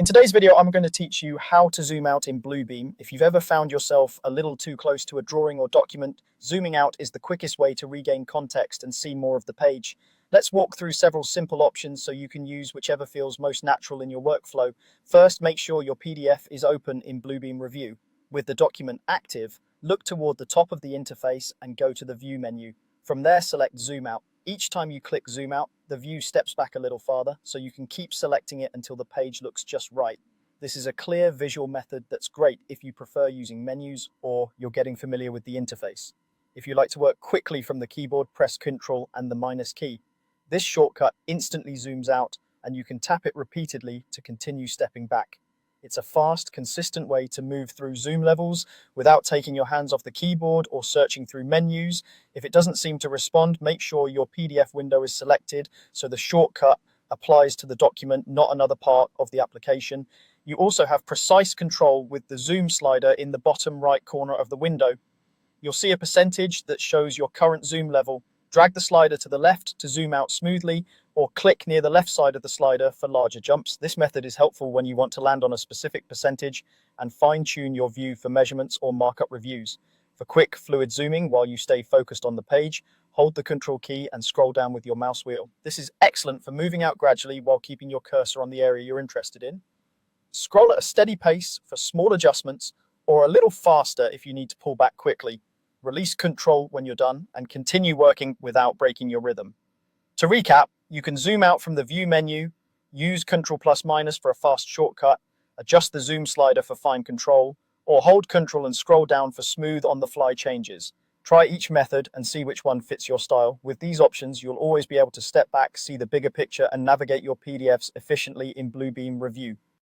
In today's video, I'm going to teach you how to zoom out in Bluebeam. If you've ever found yourself a little too close to a drawing or document, zooming out is the quickest way to regain context and see more of the page. Let's walk through several simple options so you can use whichever feels most natural in your workflow. First, make sure your PDF is open in Bluebeam Revu. With the document active, look toward the top of the interface and go to the View menu. From there, select Zoom Out. Each time you click Zoom Out, the view steps back a little farther, so you can keep selecting it until the page looks just right. This is a clear visual method that's great if you prefer using menus or you're getting familiar with the interface. If you like to work quickly from the keyboard, press Ctrl and the minus key. This shortcut instantly zooms out, and you can tap it repeatedly to continue stepping back. It's a fast, consistent way to move through zoom levels without taking your hands off the keyboard or searching through menus. If it doesn't seem to respond, make sure your PDF window is selected so the shortcut applies to the document, not another part of the application. You also have precise control with the zoom slider in the bottom right corner of the window. You'll see a percentage that shows your current zoom level. Drag the slider to the left to zoom out smoothly, or click near the left side of the slider for larger jumps. This method is helpful when you want to land on a specific percentage and fine-tune your view for measurements or markup reviews. For quick, fluid zooming while you stay focused on the page, hold the Ctrl key and scroll down with your mouse wheel. This is excellent for moving out gradually while keeping your cursor on the area you're interested in. Scroll at a steady pace for small adjustments, or a little faster if you need to pull back quickly. Release Ctrl when you're done and continue working without breaking your rhythm. To recap, you can zoom out from the View menu, use Ctrl+- for a fast shortcut, adjust the zoom slider for fine control, or hold Ctrl and scroll down for smooth on-the-fly changes. Try each method and see which one fits your style. With these options, you'll always be able to step back, see the bigger picture, and navigate your PDFs efficiently in Bluebeam Revu.